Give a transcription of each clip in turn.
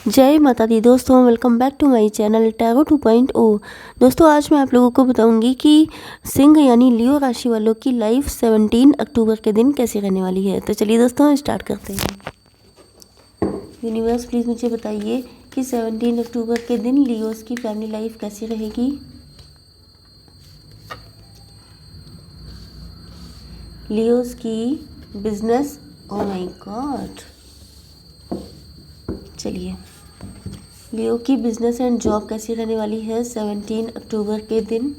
जय माता दी दोस्तों, welcome back to my channel tarot 2.0। दोस्तों आज मैं आप लोगों को बताऊंगी कि सिंह यानी लियो राशि वालों की लाइफ 17 अक्टूबर के दिन कैसी रहने वाली है। तो चलिए दोस्तों स्टार्ट करते हैं। यूनिवर्स प्लीज़ मुझे बताइए कि 17 अक्टूबर के दिन लियोस की फैमिली लाइफ कैसी रहेगी। लियोस की बिजनेस, ओ माय गॉड। चलिए, लियो की बिजनेस एंड जॉब कैसी रहने वाली है 17 अक्टूबर के दिन।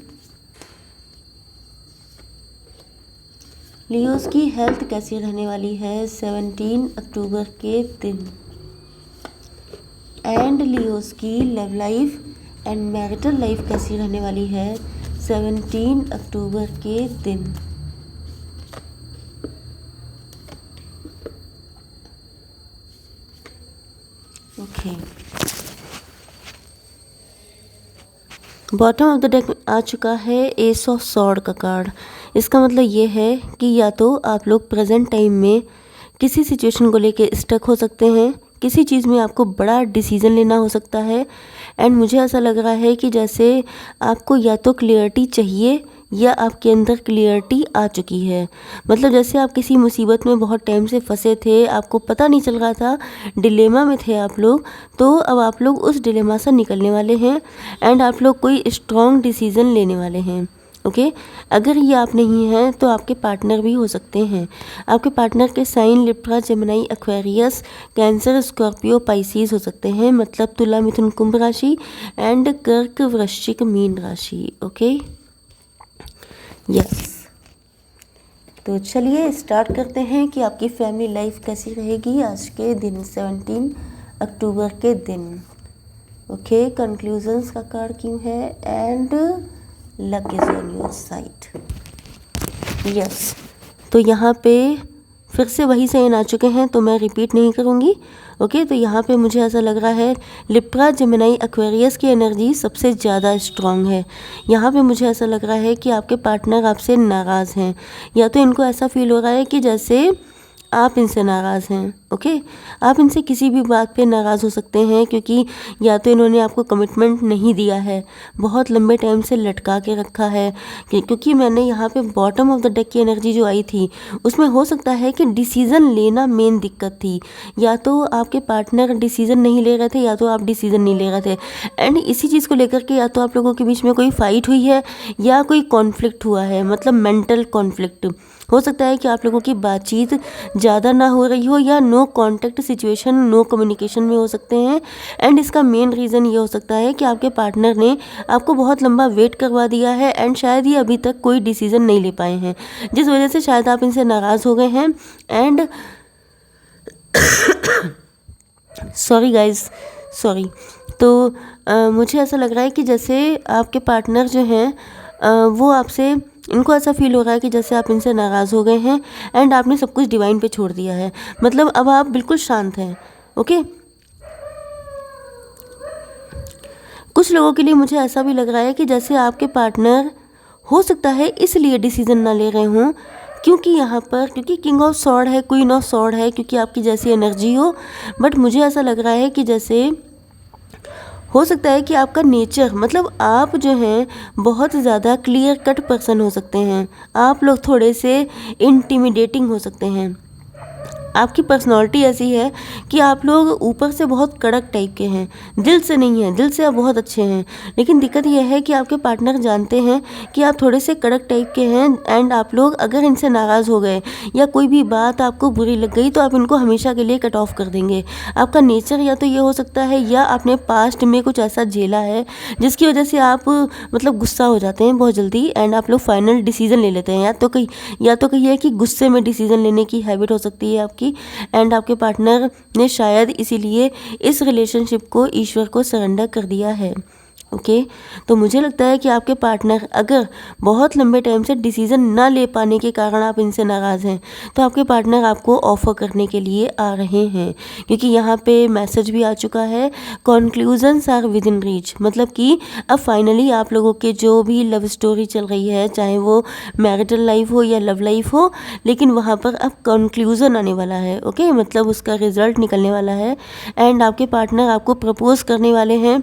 लियोस की हेल्थ कैसी रहने वाली है 17 अक्टूबर के दिन। एंड लियोस की love life and marital life कैसी रहने वाली है 17 अक्टूबर के दिन। Okay, bottom of the deck आ चुका है एस ऑफ सॉर्ड का कार्ड। इसका मतलब ये है कि या तो आप लोग प्रेजेंट टाइम में किसी सिचुएशन को लेके स्टक हो सकते हैं, किसी चीज़ में आपको बड़ा डिसीजन लेना हो सकता है। एंड मुझे ऐसा लग रहा है कि जैसे आपको या तो क्लियरिटी चाहिए या आपके अंदर क्लियरिटी आ चुकी है। मतलब जैसे आप किसी मुसीबत में बहुत टाइम से फंसे थे, आपको पता नहीं चल रहा था, डिलेमा में थे आप लोग, तो अब आप लोग उस डिलेमा से निकलने वाले हैं एंड आप लोग कोई स्ट्रॉन्ग डिसीज़न लेने वाले हैं। ओके, अगर ये आप नहीं हैं तो आपके पार्टनर भी हो सकते हैं। आपके पार्टनर के sign Libra, Gemini, Aquarius, Cancer, Scorpio, Pisces हो सकते हैं। मतलब तुला, मिथुन, कुंभ राशि एंड कर्क, वृश्चिक, मीन राशि। Okay, yes. तो चलिए स्टार्ट करते हैं कि आपकी फैमिली लाइफ कैसी रहेगी आज के दिन 17 अक्टूबर के दिन। ओके, कंक्लूजन्स का कार्ड क्यों है and luck is on your side. Yes, तो यहाँ पे फिर से वही साइन आ चुके हैं तो मैं रिपीट नहीं करूँगी। ओके, तो यहाँ पे मुझे ऐसा लग रहा है लिब्रा, जेमिनी, एक्वेरियस की एनर्जी सबसे ज़्यादा स्ट्रांग है। यहाँ पे मुझे ऐसा लग रहा है कि आपके पार्टनर आपसे नाराज़ हैं, या तो इनको ऐसा फील हो रहा है कि जैसे आप इनसे नाराज़ हैं। ओके, आप इनसे किसी भी बात पे नाराज़ हो सकते हैं क्योंकि या तो इन्होंने आपको कमिटमेंट नहीं दिया है, बहुत लंबे टाइम से लटका के रखा है। क्योंकि मैंने यहाँ पे बॉटम ऑफ द डेक की एनर्जी जो आई थी उसमें हो सकता है कि डिसीज़न लेना मेन दिक्कत थी। या तो आपके पार्टनर डिसीज़न नहीं ले रहे थे या तो आप डिसीज़न नहीं ले रहे थे। एंड इसी चीज़ को लेकर के या तो आप लोगों के बीच में कोई फाइट हुई है या कोई कॉन्फ्लिक्ट हुआ है, मतलब मेंटल कॉन्फ्लिक्ट। हो सकता है कि आप लोगों की बातचीत ज़्यादा ना हो रही हो या no contact situation, no communication में हो सकते हैं। एंड इसका मेन रीज़न ये हो सकता है कि आपके पार्टनर ने आपको बहुत लंबा वेट करवा दिया है एंड शायद ये अभी तक कोई डिसीज़न नहीं ले पाए हैं, जिस वजह से शायद आप इनसे नाराज़ हो गए हैं। And sorry guys, sorry. तो मुझे ऐसा लग रहा है कि जैसे आपके पार्टनर जो हैं वो आपसे, इनको ऐसा फील हो रहा है कि जैसे आप इनसे नाराज़ हो गए हैं एंड आपने सब कुछ डिवाइन पे छोड़ दिया है। मतलब अब आप बिल्कुल शांत हैं। ओके, कुछ लोगों के लिए मुझे ऐसा भी लग रहा है कि जैसे आपके पार्टनर हो सकता है इसलिए डिसीज़न ना ले रहे हों क्योंकि यहाँ पर, क्योंकि किंग ऑफ सॉर्ड है, क्वीन ऑफ सॉर्ड है, क्योंकि आपकी जैसी एनर्जी हो। बट मुझे ऐसा लग रहा है कि जैसे हो सकता है कि आपका नेचर, मतलब आप जो हैं बहुत ज़्यादा क्लियर कट पर्सन हो सकते हैं। आप लोग थोड़े से इंटिमिडेटिंग हो सकते हैं। आपकी पर्सनालिटी ऐसी है कि आप लोग ऊपर से बहुत कड़क टाइप के हैं, दिल से नहीं हैं। दिल से आप बहुत अच्छे हैं, लेकिन दिक्कत यह है कि आपके पार्टनर जानते हैं कि आप थोड़े से कड़क टाइप के हैं। एंड आप लोग अगर इनसे नाराज़ हो गए या कोई भी बात आपको बुरी लग गई तो आप इनको हमेशा के लिए कट ऑफ कर देंगे। आपका नेचर या तो ये हो सकता है या आपने पास्ट में कुछ ऐसा झेला है जिसकी वजह से आप मतलब गुस्सा हो जाते हैं बहुत जल्दी एंड आप लोग फाइनल डिसीज़न ले लेते हैं। या तो कहिए कि गुस्से में डिसीज़न लेने की हैबिट हो सकती है आपकी। एंड आपके पार्टनर ने शायद इसीलिए इस रिलेशनशिप को ईश्वर को सरेंडर कर दिया है। ओके तो मुझे लगता है कि आपके पार्टनर अगर बहुत लंबे टाइम से डिसीज़न ना ले पाने के कारण आप इनसे नाराज़ हैं, तो आपके पार्टनर आपको ऑफ़र करने के लिए आ रहे हैं, क्योंकि यहाँ पे मैसेज भी आ चुका है, conclusions are with in reach, मतलब कि अब फाइनली आप लोगों के जो भी लव स्टोरी चल रही है, चाहे वो मैरिटल लाइफ हो या लव लाइफ हो, लेकिन वहाँ पर अब कंक्लूज़न आने वाला है। ओके मतलब उसका रिज़ल्ट निकलने वाला है एंड आपके पार्टनर आपको प्रपोज़ करने वाले हैं।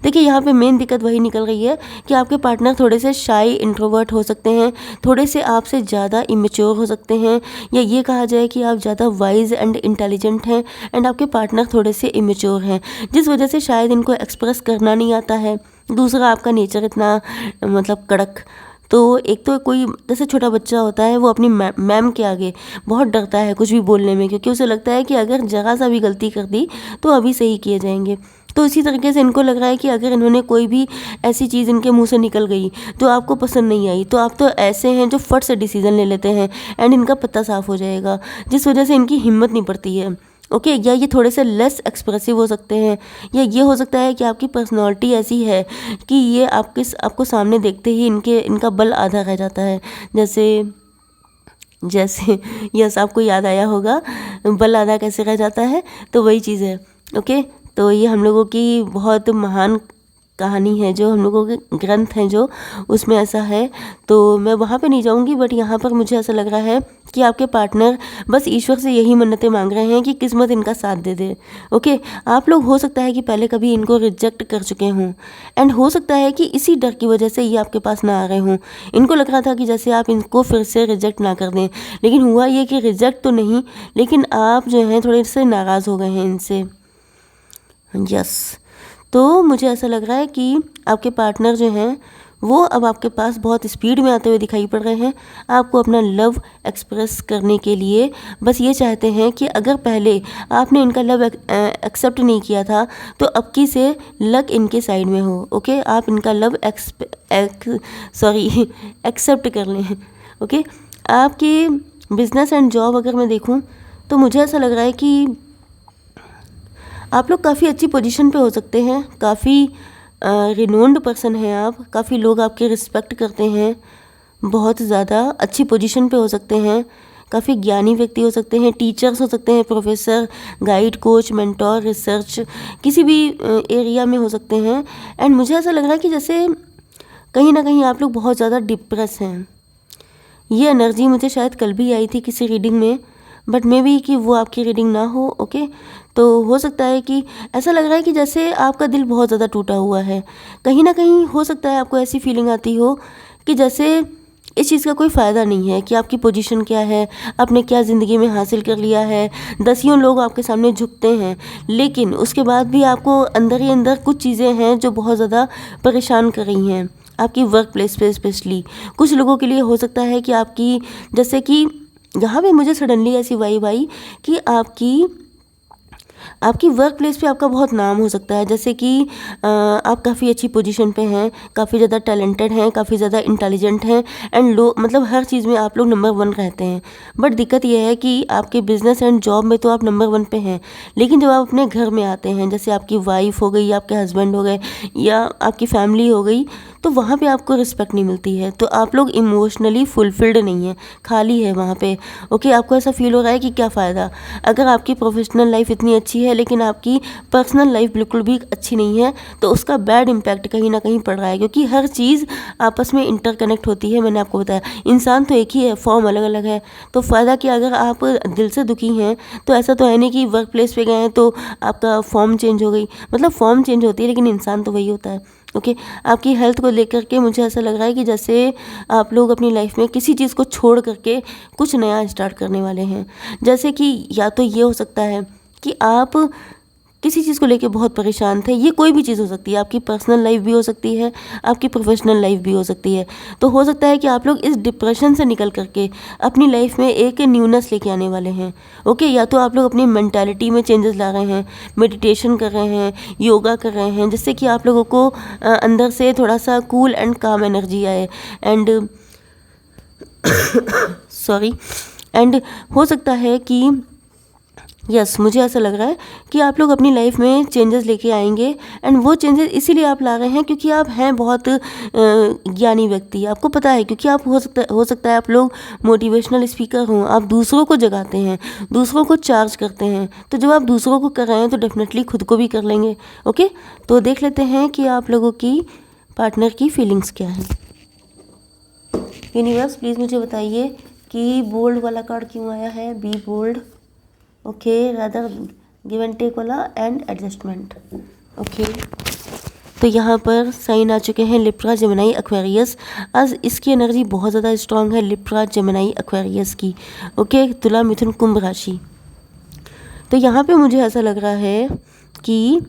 देखिए यहाँ पे मेन दिक्कत वही निकल रही है कि आपके पार्टनर थोड़े से शाई इंट्रोवर्ट हो सकते हैं, थोड़े से आपसे ज़्यादा इमेच्योर हो सकते हैं, या ये कहा जाए कि आप ज़्यादा वाइज एंड इंटेलिजेंट हैं एंड आपके पार्टनर थोड़े से इमेच्योर हैं, जिस वजह से शायद इनको एक्सप्रेस करना नहीं आता है। दूसरा आपका नेचर इतना मतलब कड़क, तो एक तो कोई जैसे छोटा बच्चा होता है वो अपनी मैम के आगे बहुत डरता है कुछ भी बोलने में, क्योंकि उसे लगता है कि अगर जरा सा भी गलती कर दी तो अभी सही किए जाएंगे। तो इसी तरीके से इनको लग रहा है कि अगर इन्होंने कोई भी ऐसी चीज़ इनके मुंह से निकल गई जो आपको पसंद नहीं आई, तो आप तो ऐसे हैं जो फट से डिसीज़न ले लेते हैं एंड इनका पत्ता साफ हो जाएगा, जिस वजह से इनकी हिम्मत नहीं पड़ती है। ओके या ये थोड़े से लेस एक्सप्रेसिव हो सकते हैं, या ये हो सकता है कि आपकी पर्सनालिटी ऐसी है कि ये आपको सामने देखते ही इनका बल आधा रह जाता है। जैसे यस आपको याद आया होगा बल आधा कैसे रह जाता है, तो वही चीज़ है। ओके तो ये हम लोगों की बहुत महान कहानी है, जो हम लोगों के ग्रंथ हैं जो उसमें ऐसा है, तो मैं वहाँ पे नहीं जाऊँगी, बट यहाँ पर मुझे ऐसा लग रहा है कि आपके पार्टनर बस ईश्वर से यही मन्नतें मांग रहे हैं कि किस्मत इनका साथ दे दे। ओके आप लोग हो सकता है कि पहले कभी इनको रिजेक्ट कर चुके हों एंड हो सकता है कि इसी डर की वजह से ये आपके पास ना आ रहे हों। इनको लग रहा था कि जैसे आप इनको फिर से रिजेक्ट ना कर दें, लेकिन हुआ ये कि रिजेक्ट तो नहीं, लेकिन आप जो हैं थोड़े से नाराज़ हो गए हैं इनसे। यस तो मुझे ऐसा लग रहा है कि आपके पार्टनर जो हैं वो अब आपके पास बहुत स्पीड में आते हुए दिखाई पड़ रहे हैं, आपको अपना लव एक्सप्रेस करने के लिए। बस ये चाहते हैं कि अगर पहले आपने इनका लव एक्सेप्ट नहीं किया था, तो अब की से लक इनके साइड में हो। ओके आप इनका लव एक्सेप्ट कर लें। ओके आपकी बिजनेस एंड जॉब अगर मैं देखूं तो मुझे ऐसा लग रहा है कि आप लोग काफ़ी अच्छी पोजीशन पे हो सकते हैं, काफ़ी रिनोन्ड पर्सन हैं आप, काफ़ी लोग आपके रिस्पेक्ट करते हैं, बहुत ज़्यादा अच्छी पोजीशन पे हो सकते हैं, काफ़ी ज्ञानी व्यक्ति हो सकते हैं, टीचर्स हो सकते हैं, professor, guide, coach, mentor, research किसी भी एरिया में हो सकते हैं। एंड मुझे ऐसा लग रहा है कि जैसे कहीं ना कहीं आप लोग बहुत ज़्यादा डिप्रेस हैं। ये एनर्जी मुझे शायद कल भी आई थी किसी रीडिंग में, बट मे बी कि वो आपकी रीडिंग ना हो। ओके तो हो सकता है कि ऐसा लग रहा है कि जैसे आपका दिल बहुत ज़्यादा टूटा हुआ है, कहीं ना कहीं हो सकता है आपको ऐसी फीलिंग आती हो कि जैसे इस चीज़ का कोई फ़ायदा नहीं है कि आपकी पोजीशन क्या है, आपने क्या ज़िंदगी में हासिल कर लिया है, दसियों लोग आपके सामने झुकते हैं, लेकिन उसके बाद भी आपको अंदर ही अंदर कुछ चीज़ें हैं जो बहुत ज़्यादा परेशान कर रही हैं। आपकी वर्क प्लेस पे स्पेशली कुछ लोगों के लिए हो सकता है कि आपकी जैसे कि यहाँ पे मुझे सडनली ऐसी वाइब आई कि आपकी वर्क प्लेस पे आपका बहुत नाम हो सकता है, जैसे कि आप काफ़ी अच्छी पोजीशन पे हैं, काफ़ी ज़्यादा टैलेंटेड हैं, काफ़ी ज़्यादा इंटेलिजेंट हैं एंड लोग मतलब हर चीज़ में आप लोग नंबर 1 रहते हैं। बट दिक्कत यह है कि आपके बिजनेस एंड जॉब में तो आप नंबर 1 पे हैं, लेकिन जब आप अपने घर में आते हैं, जैसे आपकी वाइफ हो गई, आपके हस्बैंड हो गए या आपकी फैमिली हो गई, तो वहाँ पे आपको रिस्पेक्ट नहीं मिलती है, तो आप लोग इमोशनली फुलफिल्ड नहीं है, खाली है वहाँ पे। ओके आपको ऐसा फील हो रहा है कि क्या फ़ायदा, अगर आपकी प्रोफेशनल लाइफ इतनी अच्छी है लेकिन आपकी पर्सनल लाइफ बिल्कुल भी अच्छी नहीं है, तो उसका बैड इम्पैक्ट कहीं ना कहीं पड़ रहा है, क्योंकि हर चीज़ आपस में इंटरकनेक्ट होती है। मैंने आपको बताया इंसान तो एक ही है, फॉर्म अलग अलग है, तो फ़ायदा कि अगर आप दिल से दुखी हैं तो ऐसा तो है नहीं कि वर्क प्लेस पे गए हैं तो आपका फॉर्म चेंज हो गई, मतलब फॉर्म चेंज होती है लेकिन इंसान तो वही होता है। ओके आपकी हेल्थ को लेकर के मुझे ऐसा लग रहा है कि जैसे आप लोग अपनी लाइफ में किसी चीज़ को छोड़ करके कुछ नया स्टार्ट करने वाले हैं, जैसे कि या तो ये हो सकता है कि आप किसी चीज़ को लेके बहुत परेशान थे, ये कोई भी चीज़ हो सकती है, आपकी पर्सनल लाइफ भी हो सकती है, आपकी प्रोफेशनल लाइफ भी हो सकती है, तो हो सकता है कि आप लोग इस डिप्रेशन से निकल करके अपनी लाइफ में एक न्यूनेस लेके आने वाले हैं। ओके या तो आप लोग अपनी मेंटालिटी में चेंजेस ला रहे हैं, मेडिटेशन कर रहे हैं, योगा कर रहे हैं, जिससे कि आप लोगों को अंदर से थोड़ा सा कूल एंड काम एनर्जी आए एंड सॉरी एंड हो सकता है कि यस मुझे ऐसा लग रहा है कि आप लोग अपनी लाइफ में चेंजेस लेके आएंगे एंड वो चेंजेस इसीलिए आप ला रहे हैं क्योंकि आप हैं बहुत ज्ञानी व्यक्ति। आपको पता है क्योंकि आप हो सकता है आप लोग मोटिवेशनल स्पीकर हों, आप दूसरों को जगाते हैं, दूसरों को चार्ज करते हैं। तो जब आप दूसरों को कर रहे हैं तो डेफिनेटली खुद को भी कर लेंगे। ओके, तो देख लेते हैं कि आप लोगों की पार्टनर की फीलिंग्स क्या हैं। यूनिवर्स प्लीज़ मुझे बताइए कि बोल्ड वाला कार्ड क्यों आया है। Be bold, okay, rather give and take वाला एंड एडजस्टमेंट। ओके, तो यहाँ पर साइन आ चुके हैं लिब्रा, जेमिनी, एक्वेरियस। आज इसकी एनर्जी बहुत ज़्यादा स्ट्रांग है लिब्रा, जेमिनी, एक्वेरियस की। ओके, तुला, मिथुन, कुंभ राशि। तो यहाँ पे मुझे ऐसा लग रहा है कि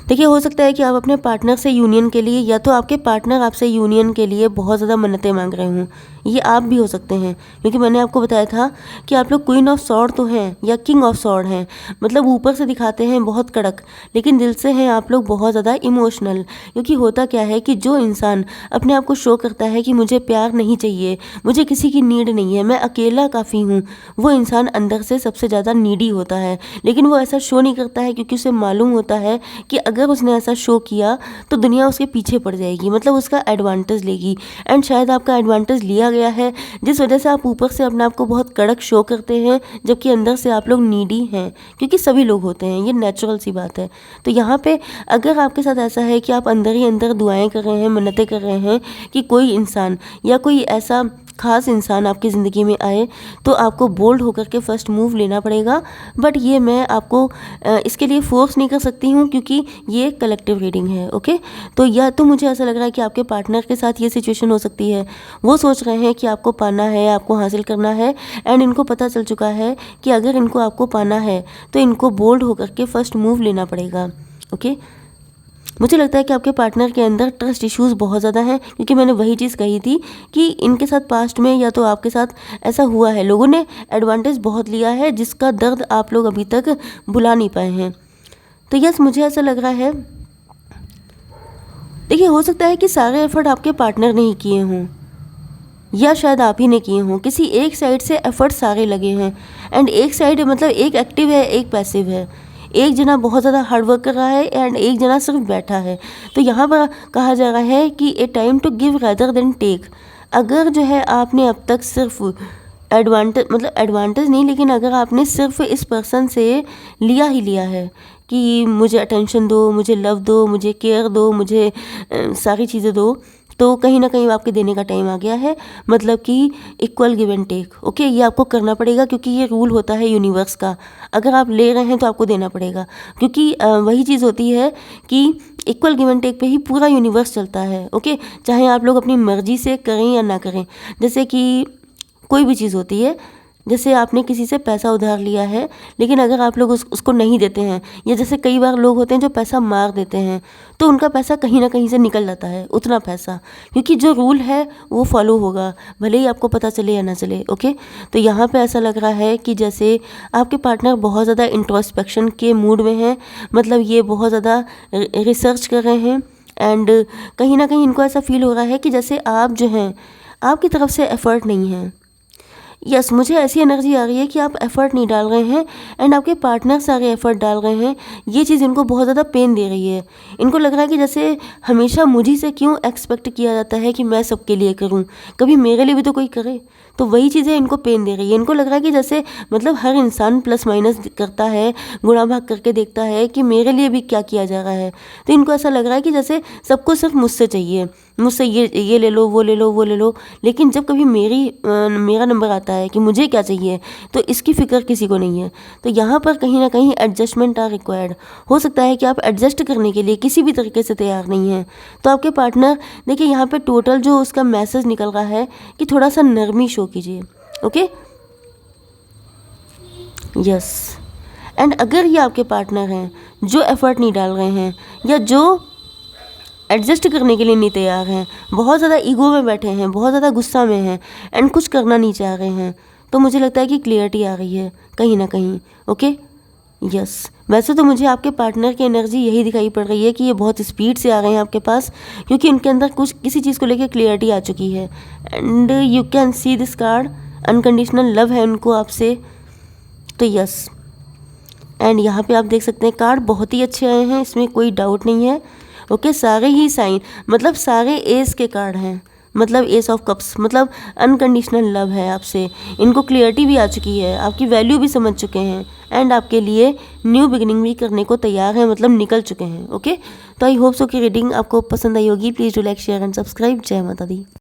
देखिए हो सकता है कि आप अपने पार्टनर से यूनियन के लिए, या तो आपके पार्टनर आपसे यूनियन के लिए बहुत ज़्यादा मन्नतें मांग रहे हों, ये आप भी हो सकते हैं। क्योंकि मैंने आपको बताया था कि आप लोग क्वीन ऑफ सॉर्ड तो हैं या किंग ऑफ सॉर्ड हैं, मतलब ऊपर से दिखाते हैं बहुत कड़क, लेकिन दिल से हैं आप लोग बहुत ज़्यादा इमोशनल। क्योंकि होता क्या है कि जो इंसान अपने आप को शो करता है कि मुझे प्यार नहीं चाहिए, मुझे किसी की नीड नहीं है, मैं अकेला काफ़ी हूँ, वो इंसान अंदर से सबसे ज़्यादा नीडी होता है। लेकिन वो ऐसा शो नहीं करता है क्योंकि उसे मालूम होता है कि अगर उसने ऐसा शो किया तो दुनिया उसके पीछे पड़ जाएगी, मतलब उसका एडवांटेज लेगी। एंड शायद आपका एडवांटेज लिया गया है, जिस वजह से आप ऊपर से अपने आप को बहुत कड़क शो करते हैं, जबकि अंदर से आप लोग नीडी हैं। क्योंकि सभी लोग होते हैं, ये नेचुरल सी बात है। तो यहाँ पे अगर आपके साथ ऐसा है कि आप अंदर ही अंदर दुआएं कर रहे हैं, मन्नतें कर रहे हैं कि कोई इंसान या कोई ऐसा खास इंसान आपकी ज़िंदगी में आए, तो आपको बोल्ड होकर के फर्स्ट मूव लेना पड़ेगा। बट ये मैं आपको इसके लिए फोर्स नहीं कर सकती हूँ क्योंकि ये कलेक्टिव रीडिंग है। ओके, तो या तो मुझे ऐसा लग रहा है कि आपके पार्टनर के साथ ये सिचुएशन हो सकती है, वो सोच रहे हैं कि आपको पाना है, आपको हासिल करना है, एंड इनको पता चल चुका है कि अगर इनको आपको पाना है तो इनको बोल्ड होकर के फर्स्ट मूव लेना पड़ेगा। ओके, मुझे लगता है कि आपके पार्टनर के अंदर ट्रस्ट इश्यूज़ बहुत ज़्यादा हैं, क्योंकि मैंने वही चीज़ कही थी कि इनके साथ पास्ट में या तो आपके साथ ऐसा हुआ है, लोगों ने एडवांटेज बहुत लिया है जिसका दर्द आप लोग अभी तक भुला नहीं पाए हैं। तो यस मुझे ऐसा लग रहा है, देखिए हो सकता है कि सारे एफर्ट आपके पार्टनर ने ही किए हों या शायद आप ही ने किए हों। किसी एक साइड से एफर्ट सारे लगे हैं, एंड एक साइड मतलब एक एक्टिव है एक पैसिव है, एक जना बहुत ज़्यादा हार्ड वर्क कर रहा है एंड एक जना सिर्फ बैठा है। तो यहाँ पर कहा जा रहा है कि a time to give rather than take. अगर जो है आपने अब तक सिर्फ एडवांटेज नहीं, लेकिन अगर आपने सिर्फ इस पर्सन से लिया ही लिया है कि मुझे अटेंशन दो, मुझे लव दो, मुझे केयर दो, मुझे सारी चीज़ें दो, तो कहीं ना कहीं आपके देने का टाइम आ गया है। मतलब कि equal give and take. Okay, ये आपको करना पड़ेगा क्योंकि ये रूल होता है यूनिवर्स का। अगर आप ले रहे हैं तो आपको देना पड़ेगा, क्योंकि वही चीज़ होती है कि इक्वल गिव एंड टेक पे ही पूरा यूनिवर्स चलता है। ओके, चाहे आप लोग अपनी मर्जी से करें या ना करें। जैसे कि कोई भी चीज़ होती है, जैसे आपने किसी से पैसा उधार लिया है, लेकिन अगर आप लोग उसको नहीं देते हैं, या जैसे कई बार लोग होते हैं जो पैसा मार देते हैं, तो उनका पैसा कहीं ना कहीं से निकल जाता है, उतना पैसा, क्योंकि जो रूल है वो फॉलो होगा, भले ही आपको पता चले या ना चले। ओके, तो यहाँ पे ऐसा लग रहा है कि जैसे आपके पार्टनर बहुत ज़्यादा इंट्रोस्पेक्शन के मूड में हैं, मतलब ये बहुत ज़्यादा रिसर्च कर रहे हैं, एंड कहीं ना कहीं इनको ऐसा फील हो रहा है कि जैसे आप जो हैं, आपकी तरफ से एफर्ट नहीं है। यस मुझे ऐसी एनर्जी आ रही है कि आप एफ़र्ट नहीं डाल रहे हैं एंड आपके पार्टनर सारे एफ़र्ट डाल रहे हैं। ये चीज़ इनको बहुत ज़्यादा पेन दे रही है। इनको लग रहा है कि जैसे हमेशा मुझी से क्यों एक्सपेक्ट किया जाता है कि मैं सबके लिए करूं, कभी मेरे लिए भी तो कोई करे। तो वही चीज़ें इनको पेन दे रही है। इनको लग रहा है कि जैसे मतलब हर इंसान प्लस माइनस करता है, गुणा भाग करके देखता है कि मेरे लिए भी क्या किया जा रहा है। तो इनको ऐसा लग रहा है कि जैसे सबको सिर्फ मुझसे चाहिए, मुझसे ये ले लो, वो ले लो, वो ले लो, लेकिन जब कभी मेरा नंबर आता है कि मुझे क्या चाहिए, तो इसकी फ़िक्र किसी को नहीं है। तो यहाँ पर कहीं ना कहीं एडजस्टमेंट आर रिक्वायर्ड। हो सकता है कि आप एडजस्ट करने के लिए किसी भी तरीके से तैयार नहीं हैं। तो आपके पार्टनर, देखिए यहाँ पे टोटल जो उसका मैसेज निकल रहा है कि थोड़ा सा नरमी शो कीजिए। ओके, यस, एंड अगर ये आपके पार्टनर हैं जो एफ़र्ट नहीं डाल रहे हैं या जो एडजस्ट करने के लिए नहीं तैयार हैं, बहुत ज़्यादा ईगो में बैठे हैं, बहुत ज़्यादा गुस्सा में हैं एंड कुछ करना नहीं चाह रहे हैं, तो मुझे लगता है कि क्लियरिटी आ रही है कहीं ना कहीं। ओके, यस, वैसे तो मुझे आपके पार्टनर की एनर्जी यही दिखाई पड़ रही है कि ये बहुत स्पीड से आ रहे हैं आपके पास, क्योंकि इनके अंदर कुछ किसी चीज़ को लेकर क्लियरिटी आ चुकी है। And you can see this card unconditional love है उनको आपसे, तो यस। एंड यहाँ पे आप देख सकते हैं कार्ड बहुत ही अच्छे आए हैं, इसमें कोई डाउट नहीं है। ओके, सारे ही साइन मतलब सारे एस के कार्ड हैं, मतलब एस ऑफ कप्स, मतलब अनकंडीशनल लव है आपसे, इनको क्लियरिटी भी आ चुकी है, आपकी वैल्यू भी समझ चुके हैं एंड आपके लिए न्यू बिगिनिंग भी करने को तैयार है, मतलब निकल चुके हैं। ओके, तो आई होप सो कि रीडिंग आपको पसंद आई होगी। Please do like share and subscribe. जय माता दी।